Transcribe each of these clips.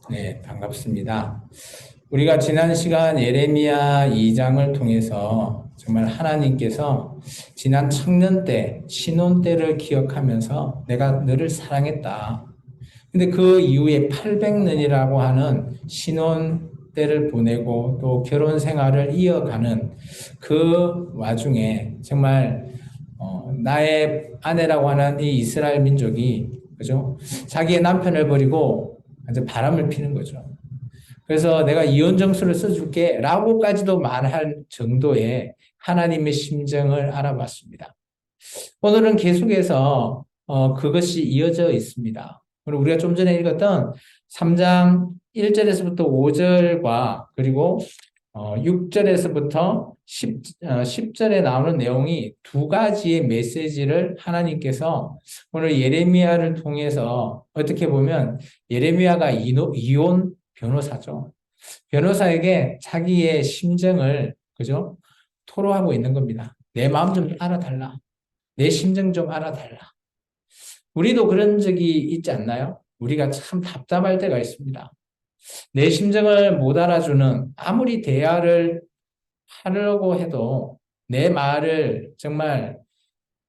네, 반갑습니다. 우리가 지난 시간 예레미야 2장을 통해서 정말 하나님께서 지난 청년 때, 신혼 때를 기억하면서 내가 너를 사랑했다. 근데 그 이후에 800년이라고 하는 신혼 때를 보내고 또 결혼 생활을 이어가는 그 와중에 정말 나의 아내라고 하는 이 이스라엘 민족이 그죠? 자기의 남편을 버리고 이제 바람을 피는 거죠. 그래서 내가 이혼 정수를 써줄게 라고까지도 말할 정도의 하나님의 심정을 알아봤습니다. 오늘은 계속해서 그것이 이어져 있습니다. 그리고 우리가 좀 전에 읽었던 3장 1절에서부터 5절과 그리고 6절에서부터 10절에 나오는 내용이 두 가지의 메시지를 하나님께서 오늘 예레미야를 통해서 어떻게 보면 예레미야가 이혼 변호사죠. 변호사에게 자기의 심정을 그죠? 토로하고 있는 겁니다. 내 마음 좀 알아달라. 내 심정 좀 알아달라. 우리도 그런 적이 있지 않나요? 우리가 참 답답할 때가 있습니다. 내 심정을 못 알아주는 아무리 대화를 하려고 해도 내 말을 정말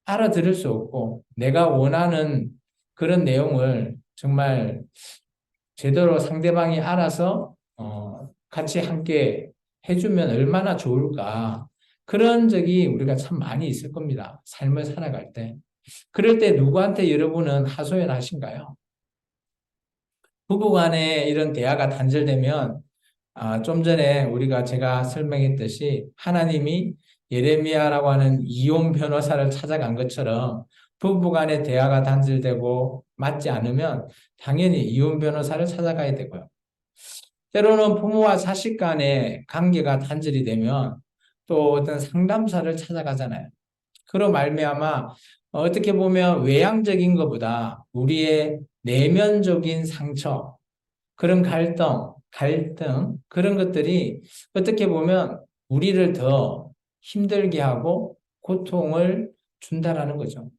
알아들을 수 없고 내가 원하는 그런 내용을 정말 제대로 상대방이 알아서 같이 함께 해주면 얼마나 좋을까. 그런 적이 우리가 참 많이 있을 겁니다. 삶을 살아갈 때. 그럴 때 누구한테 여러분은 하소연하신가요? 부부간에 이런 대화가 단절되면 좀 전에 제가 설명했듯이 하나님이 예레미야라고 하는 이혼 변호사를 찾아간 것처럼 부부간의 대화가 단절되고 맞지 않으면 당연히 이혼 변호사를 찾아가야 되고요. 때로는 부모와 자식 간의 관계가 단절이 되면 또 어떤 상담사를 찾아가잖아요. 그로 말미암아 어떻게 보면 외향적인 것보다 우리의 내면적인 상처, 그런 갈등, 그런 것들이 어떻게 보면 우리를 더 힘들게 하고 고통을 준다라는 거죠.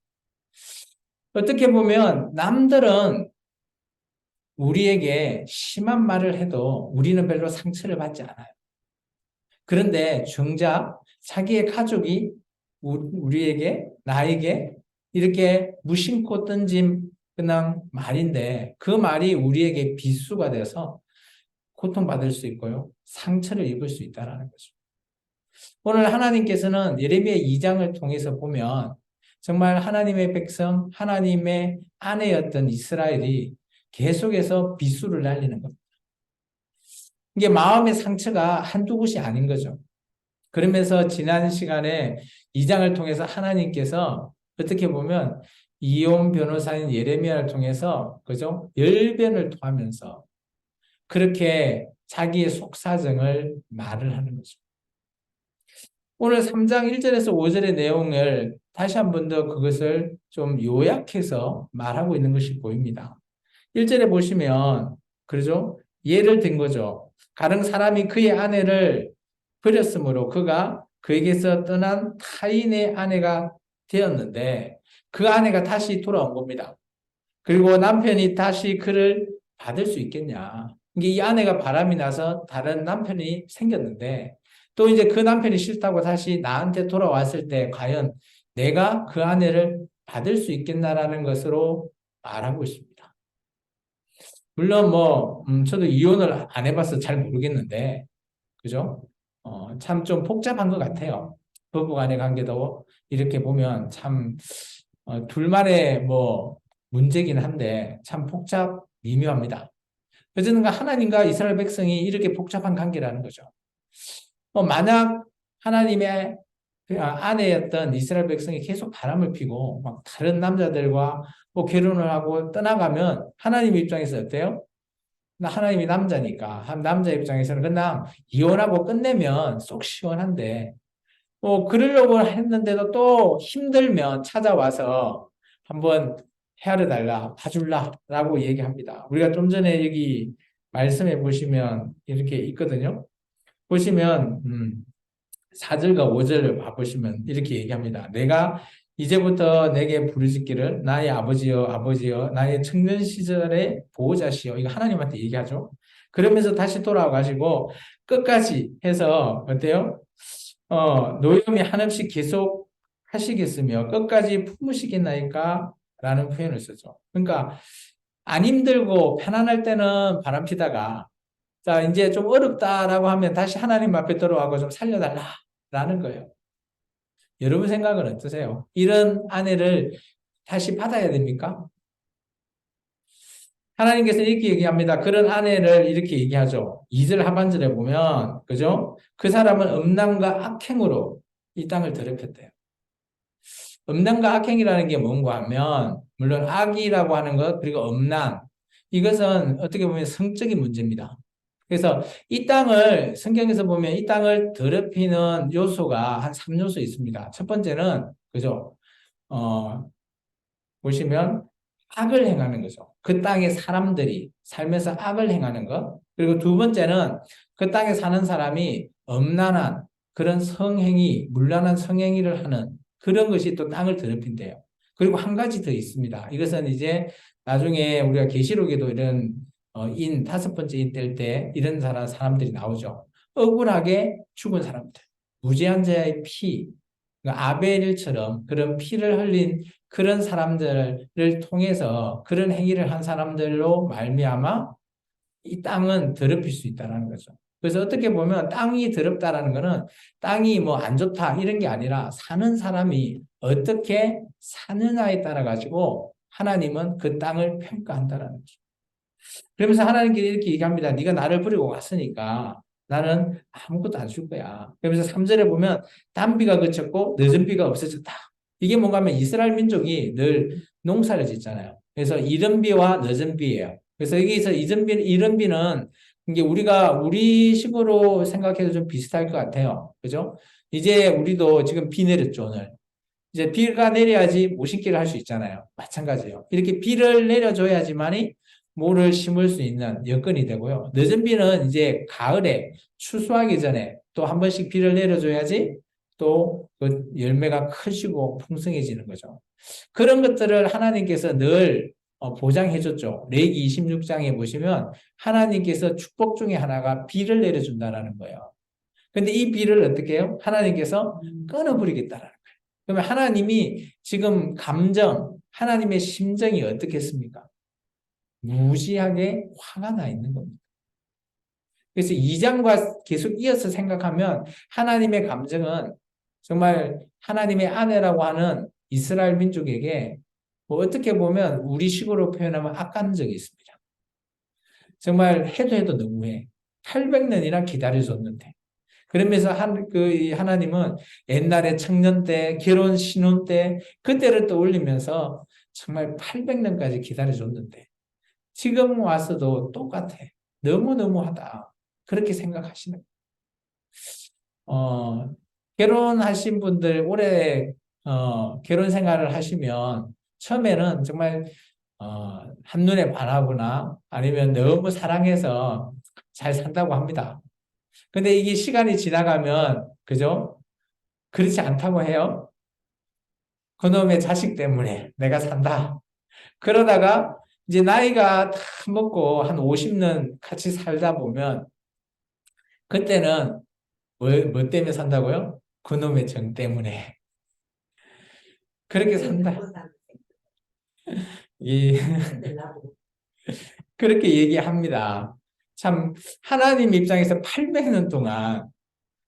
어떻게 보면 남들은 우리에게 심한 말을 해도 우리는 별로 상처를 받지 않아요. 그런데 정작 자기의 가족이 나에게 이렇게 무심코 던진 그냥 말인데 그 말이 우리에게 비수가 돼서 고통받을 수 있고요. 상처를 입을 수 있다는 거죠. 오늘 하나님께서는 예레미야 2장을 통해서 보면 정말 하나님의 백성, 하나님의 아내였던 이스라엘이 계속해서 비수를 날리는 겁니다. 이게 마음의 상처가 한두 곳이 아닌 거죠. 그러면서 지난 시간에 2장을 통해서 하나님께서 어떻게 보면 이혼 변호사인 예레미야를 통해서 그죠? 열변을 토하면서 그렇게 자기의 속사정을 말을 하는 거죠. 오늘 3장 1절에서 5절의 내용을 다시 한 번 더 그것을 좀 요약해서 말하고 있는 것이 보입니다. 1절에 보시면 그러죠? 예를 든 거죠. 가령 사람이 그의 아내를 버렸으므로 그가 그에게서 떠난 타인의 아내가 되었는데 그 아내가 다시 돌아온 겁니다. 그리고 남편이 다시 그를 받을 수 있겠냐. 이게 이 아내가 바람이 나서 다른 남편이 생겼는데 또 이제 그 남편이 싫다고 다시 나한테 돌아왔을 때 과연 내가 그 아내를 받을 수 있겠나라는 것으로 말하고 있습니다. 물론 저도 이혼을 안 해봐서 잘 모르겠는데, 그죠? 참 좀 복잡한 것 같아요. 부부 간의 관계도 이렇게 보면 참, 둘만의 문제긴 한데 참 미묘합니다. 어쨌든가 하나님과 이스라엘 백성이 이렇게 복잡한 관계라는 거죠. 만약 하나님의 아내였던 이스라엘 백성이 계속 바람을 피고 막 다른 남자들과 결혼을 하고 떠나가면 하나님 입장에서 어때요? 하나님이 남자니까 한 남자 입장에서는 그냥 이혼하고 끝내면 쏙 시원한데 그러려고 했는데도 또 힘들면 찾아와서 한번 헤아려 달라, 봐줄라 라고 얘기합니다. 우리가 좀 전에 여기 말씀해 보시면 이렇게 있거든요. 보시면 4절과 5절을 봐보시면 이렇게 얘기합니다. 내가 이제부터 내게 부르짖기를 나의 아버지여 아버지여 나의 청년 시절의 보호자시여. 이거 하나님한테 얘기하죠. 그러면서 다시 돌아와가지고 끝까지 해서 어때요? 노염이 한없이 계속 하시겠으며 끝까지 품으시겠나이까? 라는 표현을 쓰죠. 그러니까 안 힘들고 편안할 때는 바람 피다가 자 이제 좀 어렵다라고 하면 다시 하나님 앞에 들어가고 좀 살려달라라는 거예요. 여러분 생각은 어떠세요? 이런 아내를 다시 받아야 됩니까? 하나님께서 이렇게 얘기합니다. 그런 아내를 이렇게 얘기하죠. 2절 하반절에 보면, 그죠? 그 사람은 음란과 악행으로 이 땅을 더럽혔대요. 음란과 악행이라는 게 뭔가 하면, 물론 악이라고 하는 것, 그리고 음란. 이것은 어떻게 보면 성적인 문제입니다. 그래서 이 땅을, 성경에서 보면 이 땅을 더럽히는 요소가 한 3요소 있습니다. 첫 번째는, 그죠? 어, 보시면 악을 행하는 거죠. 그 땅의 사람들이 살면서 악을 행하는 것. 그리고 두 번째는 그 땅에 사는 사람이 음란한 그런 성행위, 문란한 성행위를 하는 그런 것이 또 땅을 더럽힌대요. 그리고 한 가지 더 있습니다. 이것은 이제 나중에 우리가 계시록에도 이런 다섯 번째 인 뗄 때 이런 사람들이 나오죠. 억울하게 죽은 사람들. 무죄한 자의 피, 그러니까 아벨처럼 그런 피를 흘린 그런 사람들을 통해서 그런 행위를 한 사람들로 말미암아 이 땅은 더럽힐 수 있다는 거죠. 그래서 어떻게 보면 땅이 더럽다라는 거는 땅이 뭐 안 좋다 이런 게 아니라 사는 사람이 어떻게 사느냐에 따라 가지고 하나님은 그 땅을 평가한다라는 거죠. 그러면서 하나님께 이렇게 얘기합니다. 네가 나를 버리고 갔으니까 나는 아무것도 안 줄 거야. 그러면서 3절에 보면 단비가 그쳤고 늦은 비가 없어졌다. 이게 뭔가 하면 이스라엘 민족이 늘 농사를 짓잖아요. 그래서 이른 비와 늦은 비예요. 그래서 여기서 이른 비는 이게 우리가 우리식으로 생각해도 좀 비슷할 것 같아요. 그죠? 이제 우리도 지금 비 내렸죠, 오늘. 이제 비가 내려야지 모신기를 할 수 있잖아요. 마찬가지예요. 이렇게 비를 내려줘야지만이 모를 심을 수 있는 여건이 되고요. 늦은 비는 이제 가을에 추수하기 전에 또 한 번씩 비를 내려줘야지 또 그 열매가 크시고 풍성해지는 거죠. 그런 것들을 하나님께서 늘 보장해 줬죠. 레위기 26장에 보시면 하나님께서 축복 중에 하나가 비를 내려준다라는 거예요. 근데 이 비를 어떻게 해요? 하나님께서 끊어버리겠다라는 거예요. 그러면 하나님이 지금 하나님의 심정이 어떻겠습니까? 무지하게 화가 나 있는 겁니다. 그래서 2장과 계속 이어서 생각하면 하나님의 감정은 정말 하나님의 아내라고 하는 이스라엘 민족에게 뭐 어떻게 보면 우리식으로 표현하면 악감정이 있습니다. 정말 해도 해도 너무해. 800년이나 기다려줬는데. 그러면서 하나님은 옛날에 청년 때, 결혼 신혼 때, 그때를 떠올리면서 정말 800년까지 기다려줬는데, 지금 와서도 똑같아. 너무너무하다. 그렇게 생각하시는 결혼하신 분들 오래 결혼 생활을 하시면 처음에는 정말 한눈에 반하거나 아니면 너무 사랑해서 잘 산다고 합니다. 근데 이게 시간이 지나가면 그죠? 그렇지 않다고 해요. 그놈의 자식 때문에 내가 산다. 그러다가 이제 나이가 다 먹고 한 50년 같이 살다 보면 그때는 뭐 때문에 산다고요? 그놈의 정 때문에. 그렇게 산다. 이 그렇게 얘기합니다. 참 하나님 입장에서 800년 동안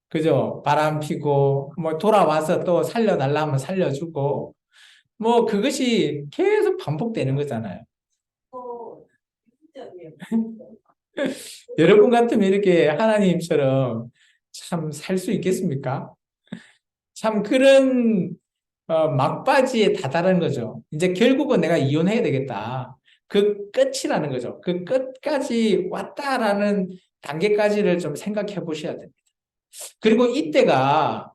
그죠? 바람 피고 뭐 돌아와서 또 살려달라 하면 살려주고 뭐 그것이 계속 반복되는 거잖아요. 여러분 같으면 이렇게 하나님처럼 참 살 수 있겠습니까? 참 그런 막바지에 다다른 거죠. 이제 결국은 내가 이혼해야 되겠다. 그 끝이라는 거죠. 그 끝까지 왔다라는 단계까지를 좀 생각해 보셔야 됩니다. 그리고 이때가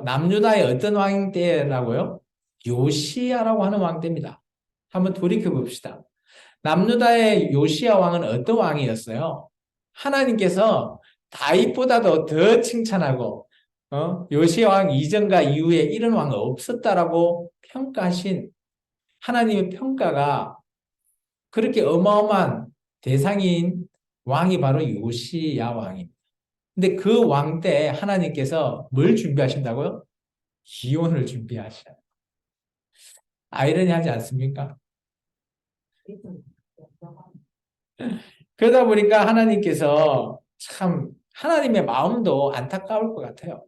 남유다의 어떤 왕 때라고요? 요시야라고 하는 왕 때입니다. 한번 돌이켜 봅시다. 남유다의 요시야 왕은 어떤 왕이었어요? 하나님께서 다윗보다도 더 칭찬하고 요시야 왕 이전과 이후에 이런 왕은 없었다라고 평가하신 하나님의 평가가 그렇게 어마어마한 대상인 왕이 바로 요시야 왕입니다. 근데 그 왕 때 하나님께서 뭘 준비하신다고요? 기원을 준비하셔요. 아이러니하지 않습니까? 그러다 보니까 하나님께서 참 하나님의 마음도 안타까울 것 같아요.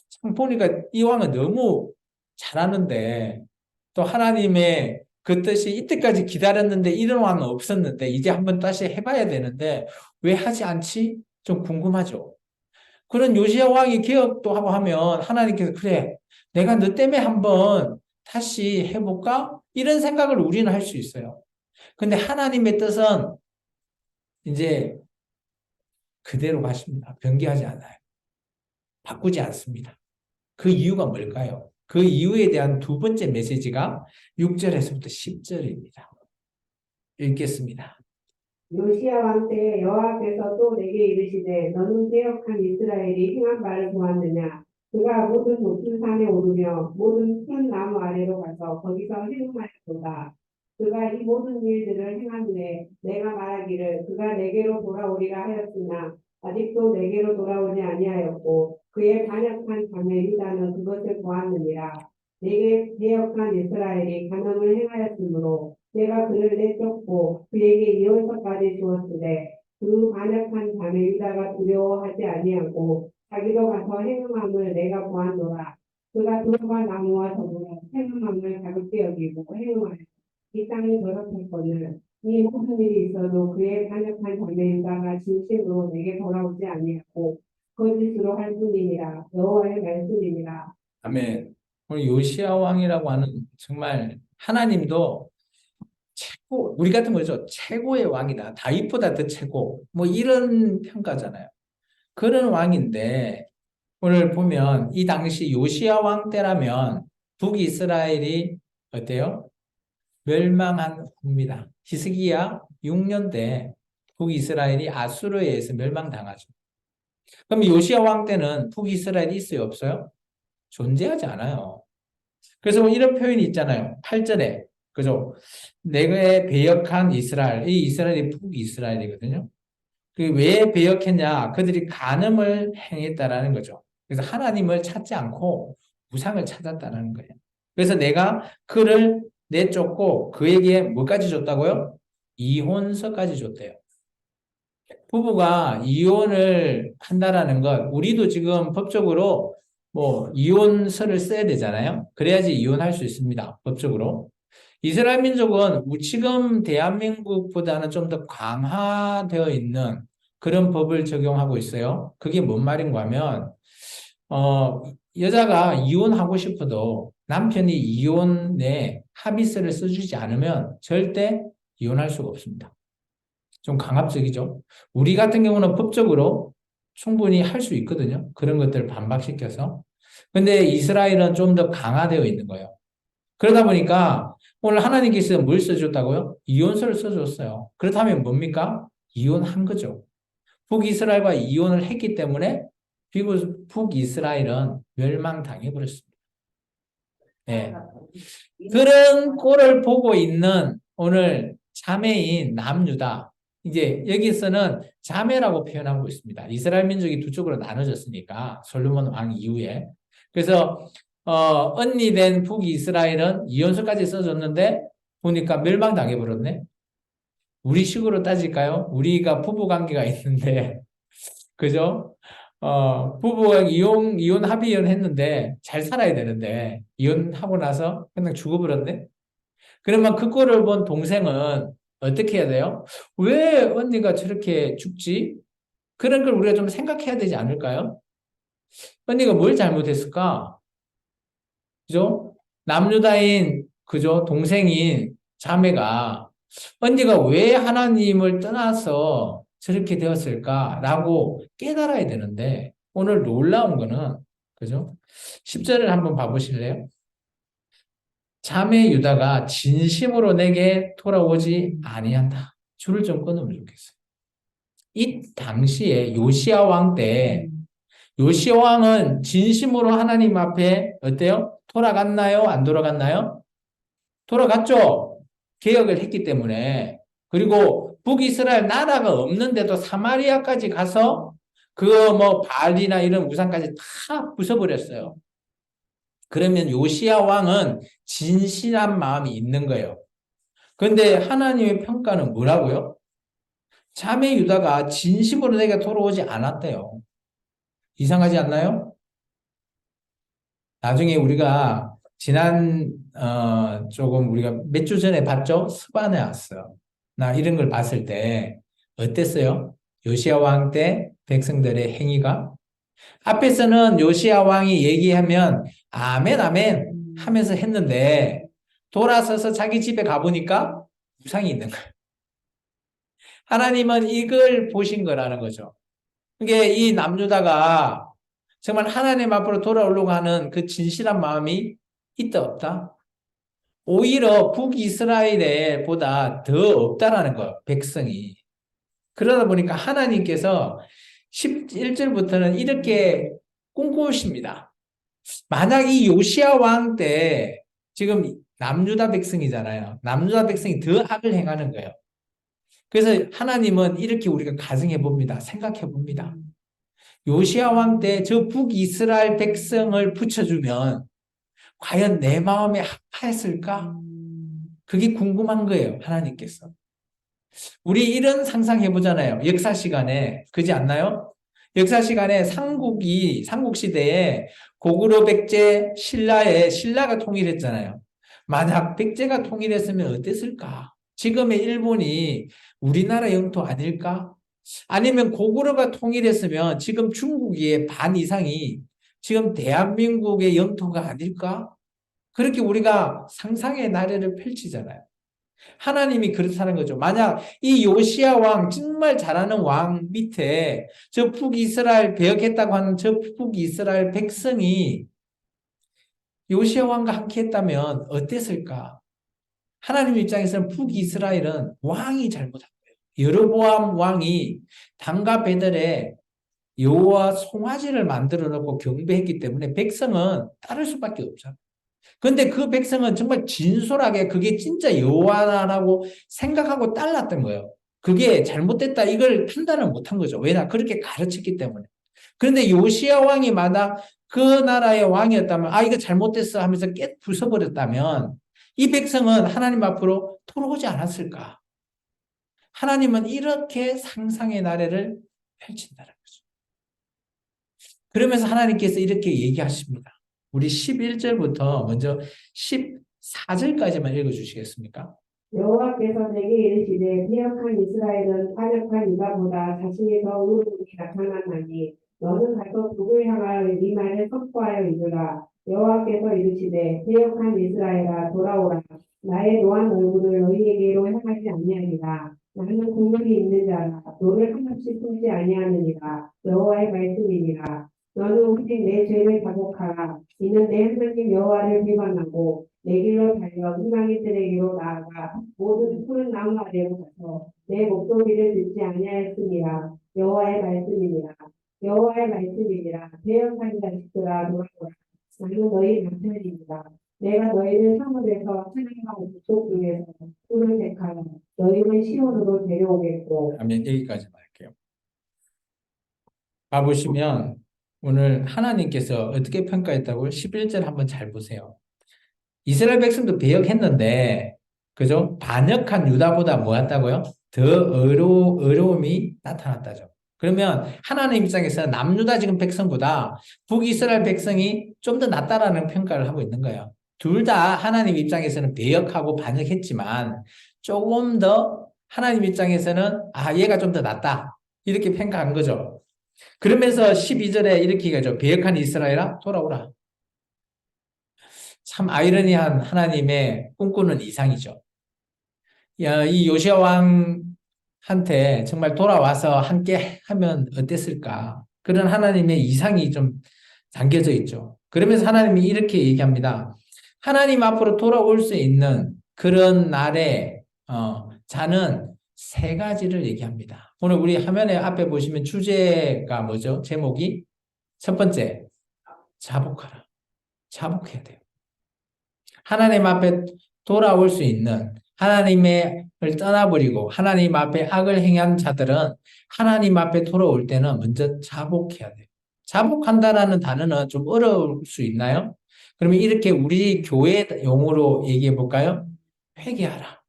참 보니까 이 왕은 너무 잘하는데 또 하나님의 그 뜻이 이때까지 기다렸는데 이런 왕은 없었는데 이제 한번 다시 해봐야 되는데 왜 하지 않지? 좀 궁금하죠. 그런 요시야 왕이 개혁도 하고 하면 하나님께서 그래 내가 너 때문에 한번 다시 해볼까? 이런 생각을 우리는 할 수 있어요. 근데 하나님의 뜻은 이제 그대로 가십니다. 변개하지 않아요. 바꾸지 않습니다. 그 이유가 뭘까요? 그 이유에 대한 두 번째 메시지가 6절에서부터 10절입니다. 읽겠습니다. 요시야 왕 때 여호와께서 또 내게 이르시되 너는 개혁한 이스라엘이 행한 바를 보았느냐 그가 모든 높은 산에 오르며 모든 큰 나무 아래로 가서 거기서 행음하였도다. 그가 이 모든 일들을 행한 후에 내가 말하기를 그가 내게로 돌아오리라 하였으나 아직도 내게로 돌아오지 아니하였고 그의 반역한 자매 유다는 그것을 보았느니라. 내게 개혁한 이스라엘이 간음을 행하였으므로 내가 그를 내쫓고 그에게 이혼서까지 주었으되 그 반역한 자매 유다가 두려워하지 아니하고 자기도 가서 행음함을 내가 보았노라. 그가 돌과 나무와 더불어 행음함을 가볍게 여기고 행음하여 이 땅을 더럽혔거늘 이 모든 일이 있어도 그의 반역한 자매 유다가 진심으로 내게 돌아오지 아니하고 거짓으로 할 뿐이니라. 여호와의 말씀이니라. 아멘. 오늘 요시야 왕이라고 하는 정말 하나님도 최고, 우리 같은 거죠. 최고의 왕이다. 다윗보다 더 최고. 뭐 이런 평가잖아요. 그런 왕인데 오늘 보면 이 당시 요시야 왕 때라면 북이스라엘이 어때요? 멸망한 후입니다. 히스기야 6년 때 북이스라엘이 아수르에 의해서 멸망당하죠. 그럼 요시야 왕 때는 북이스라엘이 있어요? 없어요? 존재하지 않아요. 그래서 뭐 이런 표현이 있잖아요. 8절에. 그죠? 내게 배역한 이스라엘. 이 이스라엘이 북이스라엘이거든요. 그 왜 배역했냐? 그들이 간음을 행했다라는 거죠. 그래서 하나님을 찾지 않고 우상을 찾았다는 거예요. 그래서 내가 그를 내쫓고 그에게 뭐까지 줬다고요? 이혼서까지 줬대요. 부부가 이혼을 한다라는 것, 우리도 지금 법적으로 뭐 이혼서를 써야 되잖아요. 그래야지 이혼할 수 있습니다. 법적으로. 이스라엘 민족은 지금 대한민국보다는 좀 더 강화되어 있는 그런 법을 적용하고 있어요. 그게 뭔 말인가 하면, 여자가 이혼하고 싶어도 남편이 이혼에 합의서를 써주지 않으면 절대 이혼할 수가 없습니다. 좀 강압적이죠. 우리 같은 경우는 법적으로 충분히 할 수 있거든요. 그런 것들을 반박시켜서. 근데 이스라엘은 좀 더 강화되어 있는 거예요. 그러다 보니까 오늘 하나님께서 뭘 써줬다고요? 이혼서를 써줬어요. 그렇다면 뭡니까? 이혼한 거죠. 북이스라엘과 이혼을 했기 때문에 북이스라엘은 멸망당해버렸습니다. 네. 그런 꼴을 보고 있는 오늘 자매인 남유다. 이제 여기서는 자매라고 표현하고 있습니다. 이스라엘 민족이 두 쪽으로 나눠졌으니까 솔로몬 왕 이후에. 그래서 언니 된 북이스라엘은 이혼서까지 써줬는데 보니까 멸망당해 버렸네. 우리 식으로 따질까요? 우리가 부부 관계가 있는데 그죠? 부부가 이혼 합의 이혼했는데 잘 살아야 되는데 이혼하고 나서 그냥 죽어버렸네. 그러면 그 꼴을 본 동생은 어떻게 해야 돼요? 왜 언니가 저렇게 죽지? 그런 걸 우리가 좀 생각해야 되지 않을까요? 언니가 뭘 잘못했을까? 그죠? 남유다인, 그죠? 동생인 자매가 언니가 왜 하나님을 떠나서 저렇게 되었을까라고 깨달아야 되는데 오늘 놀라운 거는, 그죠? 10절을 한번 봐보실래요? 자매 유다가 진심으로 내게 돌아오지 아니한다. 줄을 좀 끊으면 좋겠어요. 이 당시에 요시야 왕 때 요시야 왕은 진심으로 하나님 앞에 어때요? 돌아갔나요? 안 돌아갔나요? 돌아갔죠. 개혁을 했기 때문에. 그리고 북이스라엘 나라가 없는데도 사마리아까지 가서 그 뭐 바알이나 이런 우상까지 다 부숴버렸어요. 그러면 요시야 왕은 진실한 마음이 있는 거예요. 그런데 하나님의 평가는 뭐라고요? 자매 유다가 진심으로 내게 돌아오지 않았대요. 이상하지 않나요? 나중에 우리가 지난 조금 우리가 몇 주 전에 봤죠? 스바냐스 나 이런 걸 봤을 때 어땠어요? 요시야 왕 때 백성들의 행위가 앞에서는 요시야 왕이 얘기하면 아멘 아멘 하면서 했는데 돌아서서 자기 집에 가보니까 우상이 있는 거예요. 하나님은 이걸 보신 거라는 거죠. 이게 이 남유다가 정말 하나님 앞으로 돌아오려고 하는 그 진실한 마음이 있다 없다? 오히려 북이스라엘에 보다 더 없다라는 거예요. 백성이. 그러다 보니까 하나님께서 11절부터는 이렇게 꿈꾸십니다. 만약 이 요시야 왕 때 지금 남유다 백성이잖아요. 남유다 백성이 더 악을 행하는 거예요. 그래서 하나님은 이렇게 우리가 가정해 봅니다. 생각해 봅니다. 요시야 왕 때 저 북이스라엘 백성을 붙여주면 과연 내 마음에 합하였을까? 그게 궁금한 거예요. 하나님께서. 우리 이런 상상해 보잖아요. 역사 시간에. 그지 않나요? 역사 시간에 삼국시대에 고구려 백제 신라가 통일했잖아요. 만약 백제가 통일했으면 어땠을까? 지금의 일본이 우리나라 영토 아닐까? 아니면 고구려가 통일했으면 지금 중국의 반 이상이 지금 대한민국의 영토가 아닐까? 그렇게 우리가 상상의 나래를 펼치잖아요. 하나님이 그렇다는 거죠. 만약 이 요시야 왕, 정말 잘하는 왕 밑에 저 북이스라엘 배역했다고 하는 저 북이스라엘 백성이 요시야 왕과 함께 했다면 어땠을까? 하나님 입장에서는 북이스라엘은 왕이 잘못한 거예요. 여로보암 왕이 단과 베들에 여호와 송아지를 만들어 놓고 경배했기 때문에 백성은 따를 수밖에 없죠. 그런데 그 백성은 정말 진솔하게 그게 진짜 여호와라고 생각하고 따랐던 거예요. 그게 잘못됐다 이걸 판단을 못한 거죠. 왜냐? 그렇게 가르쳤기 때문에. 그런데 요시야 왕이 만약 그 나라의 왕이었다면 이거 잘못됐어 하면서 깨 부숴버렸다면 이 백성은 하나님 앞으로 돌아오지 않았을까? 하나님은 이렇게 상상의 나래를 펼친다는 거죠. 그러면서 하나님께서 이렇게 얘기하십니다. 우리 11절부터 먼저 14절까지만 읽어주시겠습니까? 여호와께서 내게 이르시되 비역한 이스라엘은 반역한 유다보다 자신이 더 의롭게 나타나나니 너는 가서 북을 향하여 네 말을 선포하여 이르라. 여호와께서 이르시되 비역한 이스라엘아 돌아오라. 나의 노한 얼굴을 너희에게로 향하지 아니하리라. 나는 국물이 있는 자라 너를 한없이 품지 아니하느니라. 여호와의 말씀이니라. 너는 오직 내 죄를 자복하라. 이는 내 하나님 여호와를 비방하고 내 길로 달려 이방인들에게로 나아가 모든 푸른 나무 아래로 가서 내 목소리를 듣지 아니하였습니다. 여호와의 말씀이니라. 여호와의 말씀이니라. 배역한 자식들아 돌아오라. 나는 너희 남편입니다. 내가 너희를 사물에서 하나님과 족속 중에서 푸른 택하여 너희를 시온으로 데려오겠고. 아멘. 여기까지만 할게요. 봐보시면 오늘 하나님께서 어떻게 평가했다고요? 11절 한번 잘 보세요. 이스라엘 백성도 배역했는데, 그죠? 반역한 유다보다 뭐였다고요? 더 어려움이 나타났다죠. 그러면 하나님 입장에서 남유다 지금 백성보다 북이스라엘 백성이 좀 더 낫다라는 평가를 하고 있는 거예요. 둘 다 하나님 입장에서는 배역하고 반역했지만 조금 더 하나님 입장에서는 얘가 좀 더 낫다. 이렇게 평가한 거죠. 그러면서 12절에 이렇게 얘기하죠. 배역한 이스라엘아 돌아오라. 참 아이러니한 하나님의 꿈꾸는 이상이죠. 이 요시야 왕한테 정말 돌아와서 함께 하면 어땠을까? 그런 하나님의 이상이 좀 담겨져 있죠. 그러면서 하나님이 이렇게 얘기합니다. 하나님 앞으로 돌아올 수 있는 그런 날에 자는 세 가지를 얘기합니다. 오늘 우리 화면에 앞에 보시면 주제가 뭐죠? 제목이 첫 번째, 자복하라. 자복해야 돼요. 하나님 앞에 돌아올 수 있는 하나님의 떠나버리고 하나님 앞에 악을 행한 자들은 하나님 앞에 돌아올 때는 먼저 자복해야 돼요. 자복한다라는 단어는 좀 어려울 수 있나요? 그러면 이렇게 우리 교회 용어로 얘기해 볼까요? 회개하라.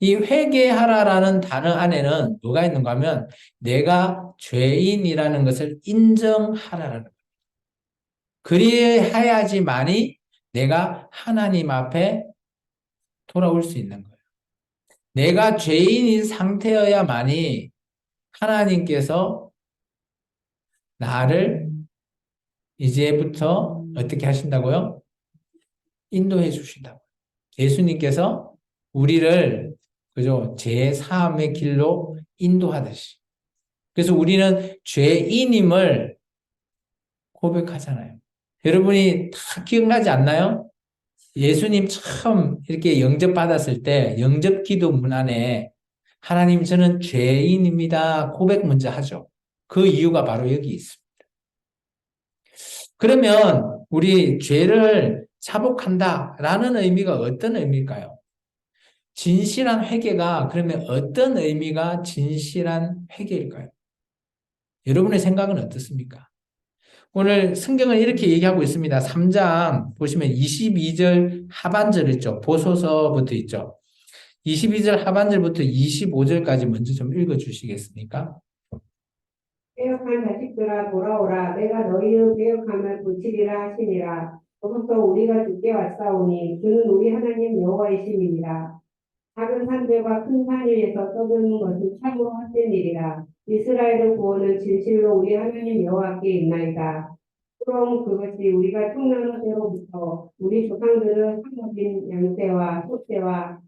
이 회개하라라는 단어 안에는 뭐가 있는가 하면 내가 죄인이라는 것을 인정하라라는 거예요. 그리해야지만이 내가 하나님 앞에 돌아올 수 있는 거예요. 내가 죄인인 상태여야만이 하나님께서 나를 이제부터 어떻게 하신다고요? 인도해 주신다고. 예수님께서 우리를 그죠? 제 사함의 길로 인도하듯이. 그래서 우리는 죄인임을 고백하잖아요. 여러분이 다 기억나지 않나요? 예수님 처음 이렇게 영접받았을 때 영접 기도 문안에 하나님 저는 죄인입니다. 고백 먼저 하죠. 그 이유가 바로 여기 있습니다. 그러면 우리 죄를 자복한다라는 의미가 어떤 의미일까요? 진실한 회개가 그러면 어떤 의미가 진실한 회개일까요? 여러분의 생각은 어떻습니까? 오늘 성경은 이렇게 얘기하고 있습니다. 3장 보시면 22절 하반절 있죠. 보소서부터 있죠. 22절 하반절부터 25절까지 먼저 좀 읽어주시겠습니까? 빼앗간 자식들아 돌아오라. 내가 너희의 빼앗함을 고치리라 하시니라. 거기서 우리가 주께 왔사오니 주는 우리 하나님 여호와이심이니라. 작은 산들과 큰 산 위에서 떠드는 것은 참으로 헛된 일이라. 이스라엘의 구원은 진실로 우리 하나님 여호와께 있나이다. 그럼 그것이 우리가 청나는 때로부터 우리 조상들은 상업인 양떼와 소떼와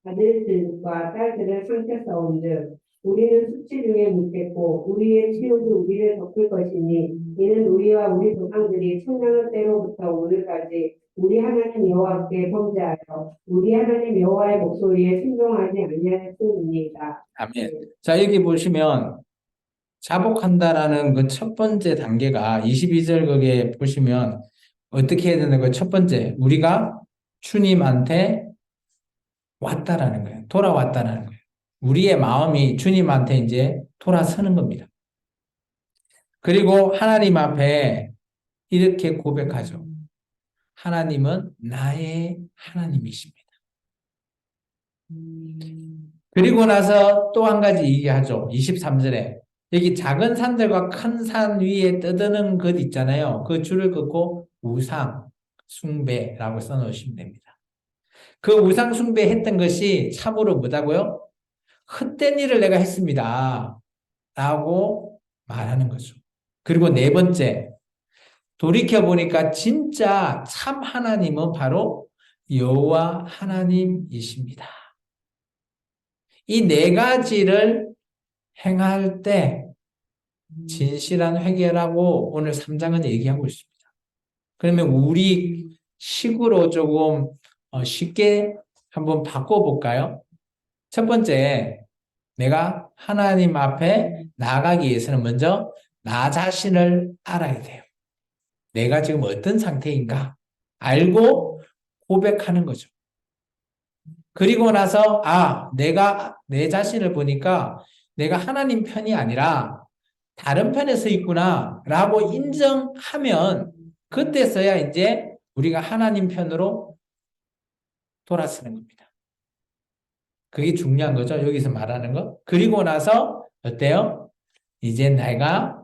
아들들과 딸들을 삼켰사온즉 우리는 수치 중에 묻겠고 우리의 치욕이 우리를 덮을 것이니 이는 우리와 우리 조상들이 청나는 때로부터 오늘까지 우리 하나님 여호와께 범죄하여 우리 하나님 여호와의 목소리에 순종하지 아니하였음이니이다. 아멘. 자, 여기 보시면 자복한다라는 그 첫 번째 단계가 22절 거기에 보시면 어떻게 해야 되는 거예요? 첫 번째, 우리가 주님한테 왔다라는 거예요. 돌아왔다라는 거예요. 우리의 마음이 주님한테 이제 돌아서는 겁니다. 그리고 하나님 앞에 이렇게 고백하죠. 하나님은 나의 하나님이십니다. 그리고 나서 또 한 가지 얘기하죠. 23절에 여기 작은 산들과 큰 산 위에 떠드는 것 있잖아요. 그 줄을 긋고 우상 숭배라고 써놓으시면 됩니다. 그 우상 숭배했던 것이 참으로 뭐다고요? 헛된 일을 내가 했습니다. 라고 말하는 거죠. 그리고 네 번째, 돌이켜보니까 진짜 참 하나님은 바로 여호와 하나님이십니다. 이 네 가지를 행할 때 진실한 회개라고 오늘 3장은 얘기하고 있습니다. 그러면 우리 식으로 조금 쉽게 한번 바꿔볼까요? 첫 번째, 내가 하나님 앞에 나아가기 위해서는 먼저 나 자신을 알아야 돼요. 내가 지금 어떤 상태인가 알고 고백하는 거죠. 그리고 나서 내가 내 자신을 보니까 내가 하나님 편이 아니라 다른 편에 서 있구나 라고 인정하면 그때서야 이제 우리가 하나님 편으로 돌아서는 겁니다. 그게 중요한 거죠. 여기서 말하는 거. 그리고 나서 어때요? 이제 내가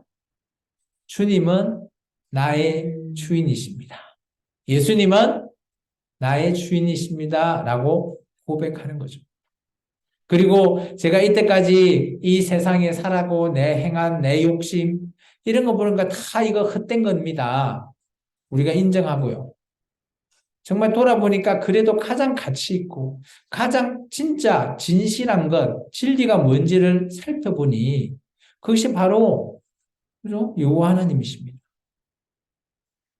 주님은 나의 주인이십니다. 예수님은 나의 주인이십니다. 라고 고백하는 거죠. 그리고 제가 이때까지 이 세상에 살아고 내 행한 내 욕심 이런 거 보니까 다 이거 헛된 겁니다. 우리가 인정하고요. 정말 돌아보니까 그래도 가장 가치 있고 가장 진짜 진실한 것, 진리가 뭔지를 살펴보니 그것이 바로 그죠? 여호와 하나님이십니다.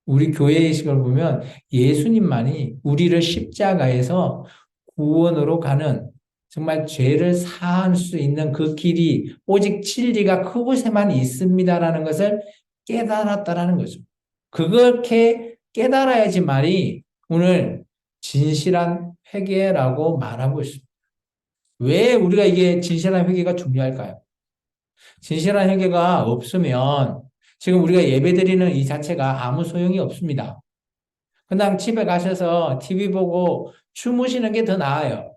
우리 교회의 식을 보면 예수님만이 우리를 십자가에서 구원으로 가는 정말 죄를 사할 수 있는 그 길이 오직 진리가 그곳에만 있습니다라는 것을 깨달았다라는 거죠. 그렇게 깨달아야지만이 오늘 진실한 회개라고 말하고 있습니다. 왜 우리가 이게 진실한 회개가 중요할까요? 진실한 회개가 없으면 지금 우리가 예배드리는 이 자체가 아무 소용이 없습니다. 그냥 집에 가셔서 TV 보고 주무시는 게 더 나아요.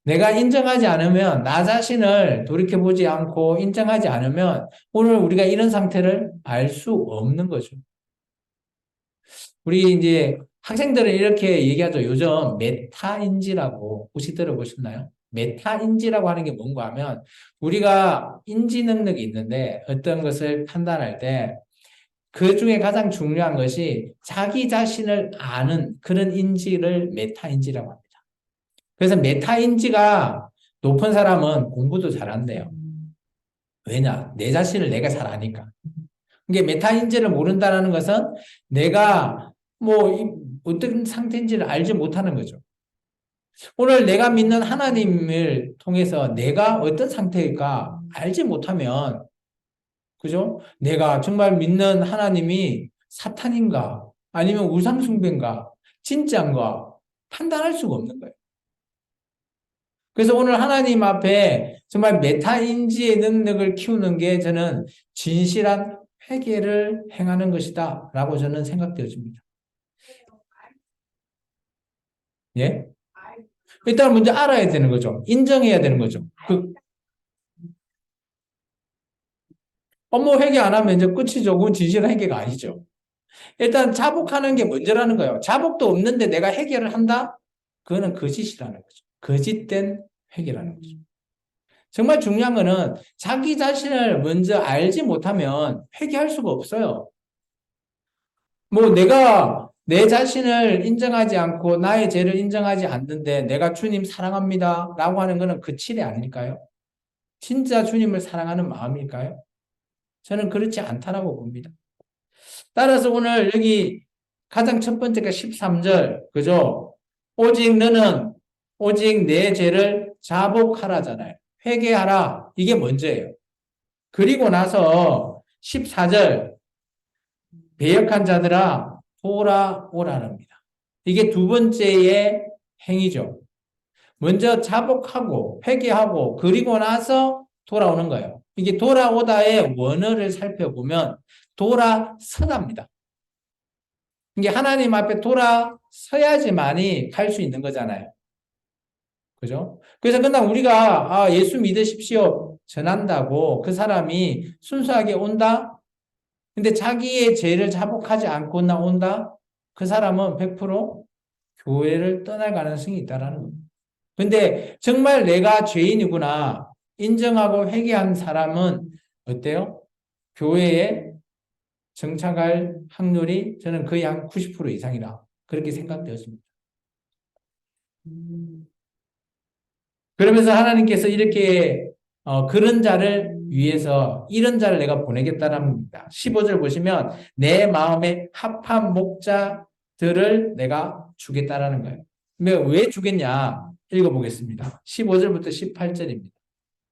내가 인정하지 않으면, 나 자신을 돌이켜보지 않고 인정하지 않으면 오늘 우리가 이런 상태를 알 수 없는 거죠. 우리 이제 학생들은 이렇게 얘기하죠. 요즘 메타인지라고 혹시 들어보셨나요? 메타인지라고 하는 게 뭔가 하면 우리가 인지 능력이 있는데 어떤 것을 판단할 때 그 중에 가장 중요한 것이 자기 자신을 아는 그런 인지를 메타인지라고 합니다. 그래서 메타인지가 높은 사람은 공부도 잘한대요. 왜냐? 내 자신을 내가 잘 아니까. 이게 메타인지를 모른다는 것은 내가 어떤 상태인지를 알지 못하는 거죠. 오늘 내가 믿는 하나님을 통해서 내가 어떤 상태일까 알지 못하면, 그죠? 내가 정말 믿는 하나님이 사탄인가 아니면 우상숭배인가 진짜인가 판단할 수가 없는 거예요. 그래서 오늘 하나님 앞에 정말 메타인지의 능력을 키우는 게 저는 진실한 회개를 행하는 것이다 라고 저는 생각되어집니다. 예? 일단 먼저 알아야 되는 거죠. 인정해야 되는 거죠. 업무 회개 안 하면 이제 끝이죠. 그건 진실한 회개가 아니죠. 일단 자복하는 게 먼저라는 거예요. 자복도 없는데 내가 회개를 한다? 그거는 거짓이라는 거죠. 거짓된 회개라는 거죠. 정말 중요한 거는 자기 자신을 먼저 알지 못하면 회개할 수가 없어요. 내가 내 자신을 인정하지 않고 나의 죄를 인정하지 않는데 내가 주님 사랑합니다 라고 하는 거는 그 칠이 아닐까요? 진짜 주님을 사랑하는 마음일까요? 저는 그렇지 않다라고 봅니다. 따라서 오늘 여기 가장 첫 번째가 13절, 그죠? 오직 내 죄를 자복하라잖아요. 회개하라. 이게 먼저예요. 그리고 나서 14절, 배역한 자들아, 돌아오라랍니다. 이게 두 번째의 행위죠. 먼저 자복하고, 회개하고, 그리고 나서 돌아오는 거예요. 이게 돌아오다의 원어를 살펴보면, 돌아서답니다. 이게 하나님 앞에 돌아서야지만이 갈 수 있는 거잖아요. 그죠? 그래서 그냥 우리가 예수 믿으십시오 전한다고 그 사람이 순수하게 온다? 근데 자기의 죄를 자복하지 않고 나온다? 그 사람은 100% 교회를 떠날 가능성이 있다라는 겁니다. 근데 정말 내가 죄인이구나 인정하고 회개한 사람은 어때요? 교회에 정착할 확률이 저는 거의 한 90% 이상이라 그렇게 생각되었습니다. 그러면서 하나님께서 이렇게 그런 자를 위해서 이런 자를 내가 보내겠다는 겁니다. 15절 보시면 내 마음에 합한 목자들을 내가 주겠다라는 거예요. 왜 주겠냐? 읽어보겠습니다. 15절부터 18절입니다.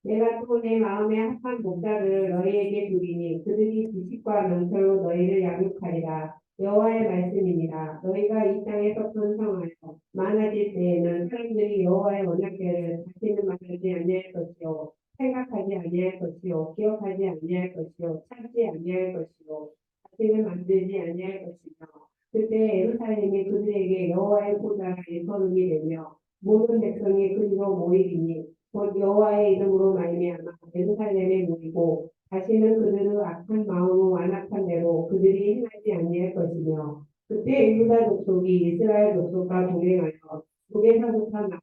내가 또 내 마음에 합한 목자를 너희에게 주리니 그들이 지식과 명철로 너희를 양육하리라. 여호와의 말씀입니다. 너희가 이 땅에서 번성하여 많아질 때에는 사람들이 여호와의 언약궤를 다시는 만들지 아니할 것이요 생각하지 아니할 것이요 기억하지 아니할 것이요 찾지 아니할 것이요 다시는 만들지 아니할 것이며 그때 예루살렘이 그들에게 여호와의 보좌의 서름이 되며 모든 백성이 그리로 모이리니 곧 여호와의 이름으로 말미암아 예루살렘에 모이고 다시는 그들의 악한 마음을 완악한 대로 그들이 행하지 아니할 것이며 그때 유다 족속이 이스라엘 족속과 동행하여 북에서부터 나가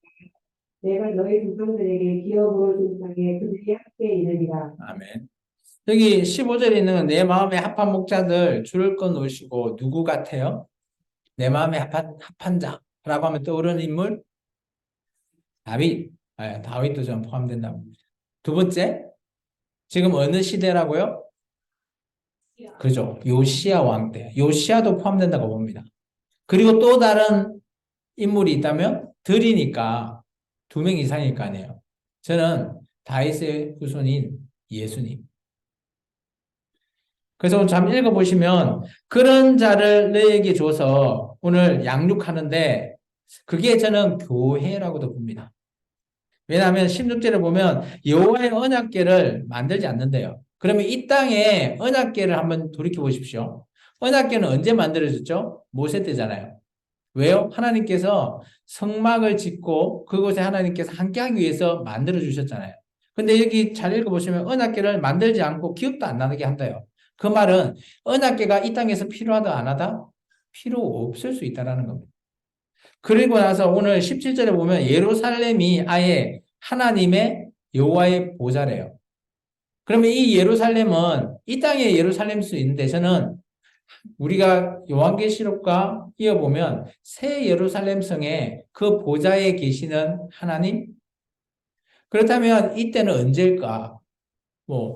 내가 너희 조상들에게 기업으로 준 땅에 그들이 함께 이르리라. 아멘. 여기 15절에 있는 내 마음에 합한 목자들 줄을 거 놓으시고 누구 같아요? 내 마음에 합한 자라고 하면 떠오르는 인물? 다윗. 다윗도 좀 포함된다고. 두 번째, 지금 어느 시대라고요? 그죠. 요시야 왕 때. 요시야도 포함된다고 봅니다. 그리고 또 다른 인물이 있다면 들이니까 두 명 이상일 거 아니에요. 저는 다윗의 후손인 예수님. 그래서 오늘 잠 읽어보시면 그런 자를 너에게 줘서 오늘 양육하는데 그게 저는 교회라고도 봅니다. 왜냐하면 16절에 보면 여호와의 언약궤를 만들지 않는데요. 그러면 이 땅에 언약궤를 한번 돌이켜 보십시오. 언약궤는 언제 만들어졌죠? 모세 때잖아요. 왜요? 하나님께서 성막을 짓고 그곳에 하나님께서 함께하기 위해서 만들어 주셨잖아요. 근데 여기 잘 읽어보시면 언약궤를 만들지 않고 기억도 안 나게 한다요. 그 말은 언약궤가 이 땅에서 필요하다 안 하다? 필요 없을 수 있다라는 겁니다. 그리고 나서 오늘 17절에 보면 예루살렘이 아예 하나님의 여호와의 보좌래요. 그러면 이 예루살렘은 이 땅의 예루살렘일 수 있는데 저는 우리가 요한계시록과 이어보면 새 예루살렘 성에 그 보좌에 계시는 하나님? 그렇다면 이때는 언제일까?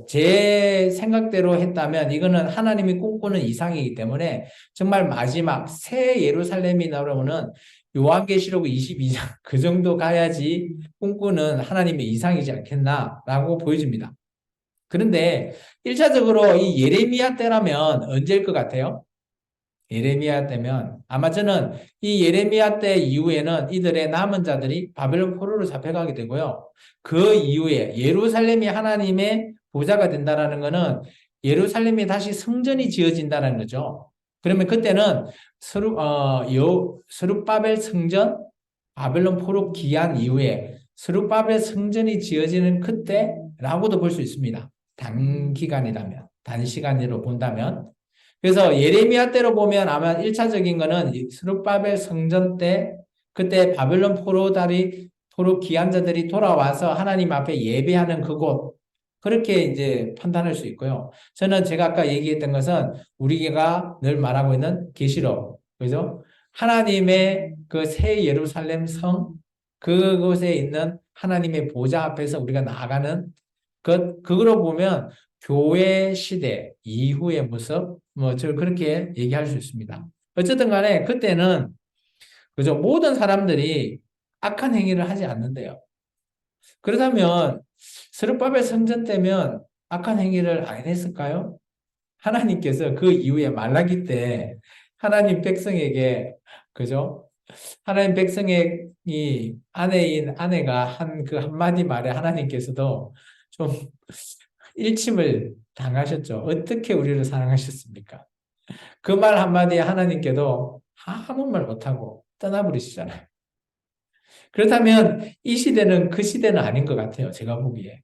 제 생각대로 했다면 이거는 하나님이 꿈꾸는 이상이기 때문에 정말 마지막 새 예루살렘이 나오면 요한계시록 22장 그 정도 가야지 꿈꾸는 하나님의 이상이지 않겠나라고 보여집니다. 그런데 1차적으로 이 예레미야 때라면 언제일 것 같아요? 예레미야 때면 아마 저는 이 예레미야 때 이후에는 이들의 남은 자들이 바벨론 포로로 잡혀가게 되고요. 그 이후에 예루살렘이 하나님의 보좌가 된다라는 것은 예루살렘이 다시 성전이 지어진다는 거죠. 그러면 그때는 스룹바벨 성전, 바벨론 포로 기한 이후에 스룹바벨 성전이 지어지는 그때라고도 볼 수 있습니다. 단기간이라면, 단시간으로 본다면. 그래서 예레미야 때로 보면 아마 1차적인 거는 스룹바벨 성전 때 그때 바벨론 포로 귀환자들이 돌아와서 하나님 앞에 예배하는 그곳 그렇게 이제 판단할 수 있고요. 저는 제가 아까 얘기했던 것은 우리가 늘 말하고 있는 계시록 그죠? 하나님의 그 새 예루살렘 성 그곳에 있는 하나님의 보좌 앞에서 우리가 나아가는 그거로 보면 교회 시대 이후의 모습, 저 그렇게 얘기할 수 있습니다. 어쨌든 간에 그때는, 그죠? 모든 사람들이 악한 행위를 하지 않는데요. 그렇다면, 스룹바벨 성전 때면 악한 행위를 안 했을까요? 하나님께서 그 이후에 말라기 때 하나님 백성에게, 그죠? 하나님 백성이 아내가 한 그 한마디 말에 하나님께서도 좀 일침을 당하셨죠. 어떻게 우리를 사랑하셨습니까? 그 말 한마디에 하나님께도 아무 말 못하고 떠나버리시잖아요. 그렇다면 이 시대는 그 시대는 아닌 것 같아요. 제가 보기에.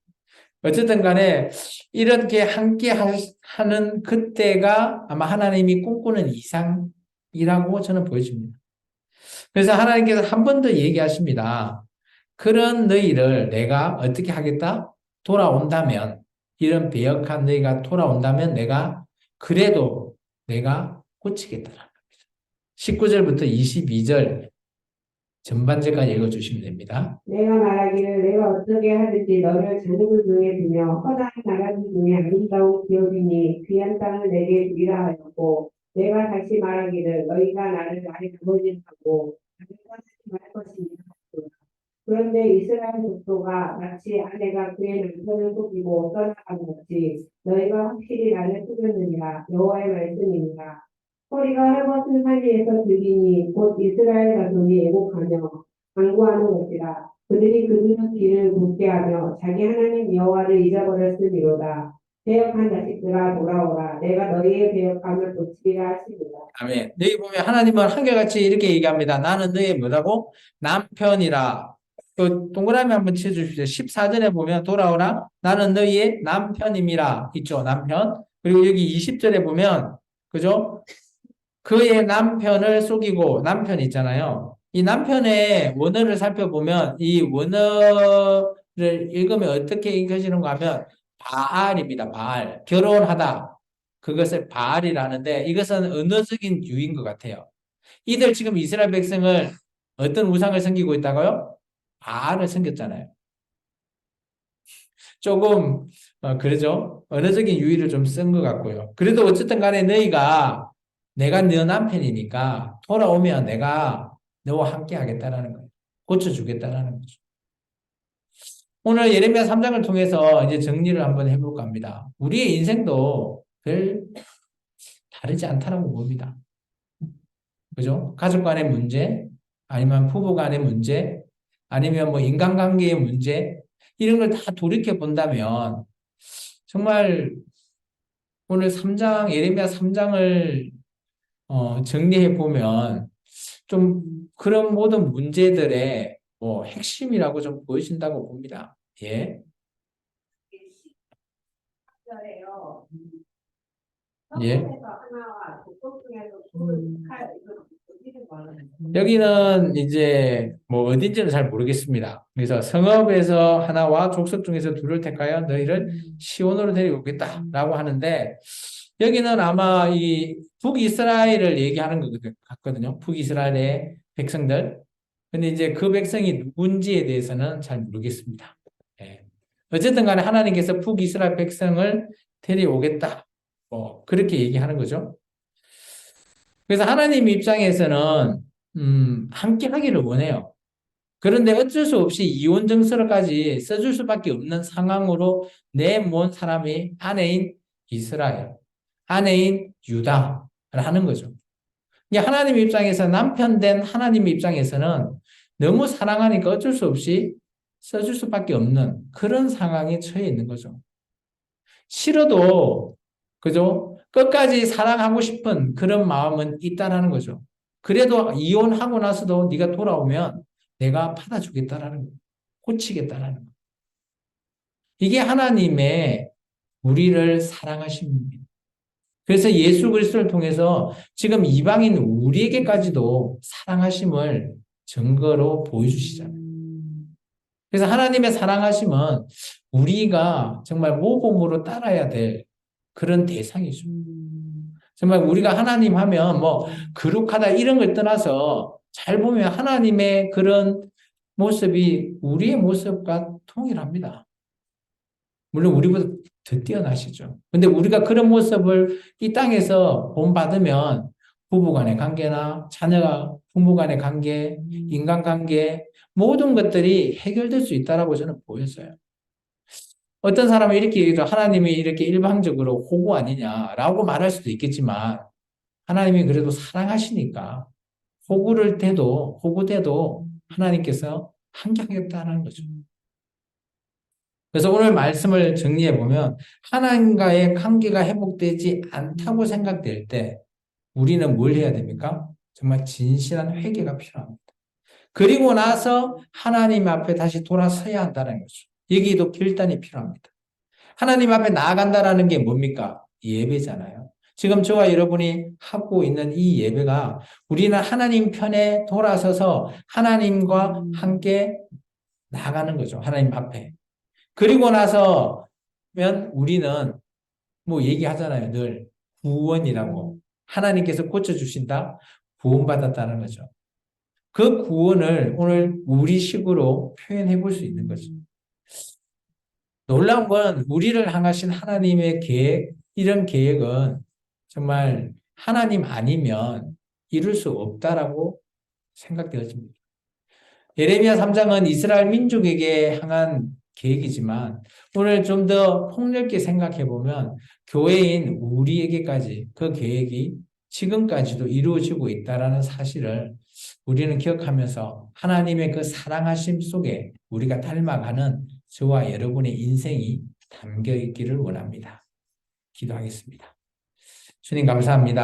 어쨌든 간에 이렇게 함께 하는 그때가 아마 하나님이 꿈꾸는 이상이라고 저는 보여집니다. 그래서 하나님께서 한 번 더 얘기하십니다. 그런 너희를 내가 어떻게 하겠다? 돌아온다면, 이런 배역한 너희가 돌아온다면 그래도 내가 고치겠다는 겁니다. 19절부터 22절 전반절까지 읽어주시면 됩니다. 내가 말하기를 내가 어떻게 하든지 너를 자녀들 중에 두며 허다한 나라들 중에 아름다운 기업이니 귀한 땅을 내게 주리라 하였고 내가 다시 말하기를 너희가 나를 나의 아버지라고 나를 떠나지 말 것이니 하였도다. 그런데 이스라엘 족속아 마치 아내가 그의 남편을 속이고 떠나간 같이 너희가 확실히 나를 속였느니라 여호와의 말씀이니라. 소리가 헐벗은 산 위에서 들리니 곧 이스라엘 자손이 애곡하며 간구하는 것이라. 그들이 그들의 길을 굳게 하며 자기 하나님 여호와를 잊어버렸으미로다. 배역한 자식들아 돌아오라. 내가 너희의 배역함을 고치리라 하시니라. 아멘. 여기 보면 하나님은 한결같이 이렇게 얘기합니다. 나는 너의 뭐라고? 남편이라. 또 동그라미 한번 쳐주십시오. 14절에 보면 돌아오라. 나는 너희의 남편임이라. 있죠. 남편. 그리고 여기 20절에 보면 그죠? 그의 남편을 속이고 남편 있잖아요. 이 남편의 원어를 살펴보면 이 원어를 읽으면 어떻게 읽혀지는가 하면 바알입니다. 바알. 결혼하다. 그것을 바알이라는데 이것은 언어적인 유인 것 같아요. 이들 지금 이스라엘 백성을 어떤 우상을 섬기고 있다고요? 바알을 섬겼잖아요. 조금 그러죠. 언어적인 유의를 좀 쓴 것 같고요. 그래도 어쨌든 간에 내가 네 남편이니까 돌아오면 내가 너와 함께 하겠다라는 거예요. 고쳐주겠다라는 거죠. 오늘 예레미야 3장을 통해서 이제 정리를 한번 해볼까 합니다. 우리의 인생도 별 다르지 않다라고 봅니다. 그죠? 가족 간의 문제, 아니면 부부 간의 문제, 아니면 뭐 인간관계의 문제, 이런 걸 다 돌이켜 본다면, 정말 오늘 3장, 예레미야 3장을 정리해 보면, 좀 그런 모든 문제들의 뭐 핵심이라고 좀 보여진다고 봅니다. 예. 절에요. 예. 성경에서 하나와 족속 중에서 둘을 택하여 이거 어디를 말하는 거예요? 여기는 이제 뭐 어딘지는 잘 모르겠습니다. 그래서 성읍에서 하나와 족속 중에서 둘을 택하여 너희를 시온으로 데려오겠다라고 하는데, 여기는 아마 이 북이스라엘을 얘기하는 것 같거든요. 북이스라엘의 백성들. 근데 이제 그 백성이 누군지에 대해서는 잘 모르겠습니다. 예. 어쨌든 간에 하나님께서 북이스라엘 백성을 데려오겠다. 뭐 그렇게 얘기하는 거죠. 그래서 하나님 입장에서는 함께 하기를 원해요. 그런데 어쩔 수 없이 이혼 증서까지 써줄 수밖에 없는 상황으로 내몬 사람이 아내인 이스라엘, 아내인 유다를 하는 거죠. 하나님 입장에서 남편 된 하나님 입장에서는 너무 사랑하니까 어쩔 수 없이 써줄 수밖에 없는 그런 상황에 처해 있는 거죠. 싫어도 그죠? 끝까지 사랑하고 싶은 그런 마음은 있다라는 거죠. 그래도 이혼하고 나서도 네가 돌아오면 내가 받아주겠다라는 거예요. 고치겠다라는 거예요. 이게 하나님의 우리를 사랑하십니다. 그래서 예수 그리스도를 통해서 지금 이방인 우리에게까지도 사랑하심을 증거로 보여주시잖아요. 그래서 하나님의 사랑하심은 우리가 정말 모범으로 따라야 될 그런 대상이죠. 정말 우리가 하나님 하면 뭐 거룩하다 이런 걸 떠나서 잘 보면 하나님의 그런 모습이 우리의 모습과 동일합니다. 물론 우리보다 더 뛰어나시죠. 근데 우리가 그런 모습을 이 땅에서 본받으면 부부 간의 관계나 자녀가 부모 간의 관계, 인간관계 모든 것들이 해결될 수 있다라고 저는 보였어요. 어떤 사람은 이렇게 얘기해서 하나님이 이렇게 일방적으로 호구 아니냐라고 말할 수도 있겠지만 하나님이 그래도 사랑하시니까 호구돼도 하나님께서 함께하겠다는 거죠. 그래서 오늘 말씀을 정리해 보면 하나님과의 관계가 회복되지 않다고 생각될 때 우리는 뭘 해야 됩니까? 정말 진실한 회개가 필요합니다. 그리고 나서 하나님 앞에 다시 돌아서야 한다는 거죠. 여기도 결단이 필요합니다. 하나님 앞에 나아간다라는 게 뭡니까? 예배잖아요. 지금 저와 여러분이 하고 있는 이 예배가 우리는 하나님 편에 돌아서서 하나님과 함께 나아가는 거죠. 하나님 앞에. 그리고 나서면 우리는 뭐 얘기하잖아요. 늘 구원이라고. 하나님께서 고쳐주신다. 구원받았다는 거죠. 그 구원을 오늘 우리식으로 표현해 볼 수 있는 거죠. 놀라운 건 우리를 향하신 하나님의 계획, 이런 계획은 정말 하나님 아니면 이룰 수 없다라고 생각되어집니다. 예레미야 3장은 이스라엘 민족에게 향한 계획이지만 오늘 좀 더 폭넓게 생각해 보면 교회인 우리에게까지 그 계획이 지금까지도 이루어지고 있다라는 사실을 우리는 기억하면서 하나님의 그 사랑하심 속에 우리가 닮아가는 저와 여러분의 인생이 담겨 있기를 원합니다. 기도하겠습니다. 주님 감사합니다.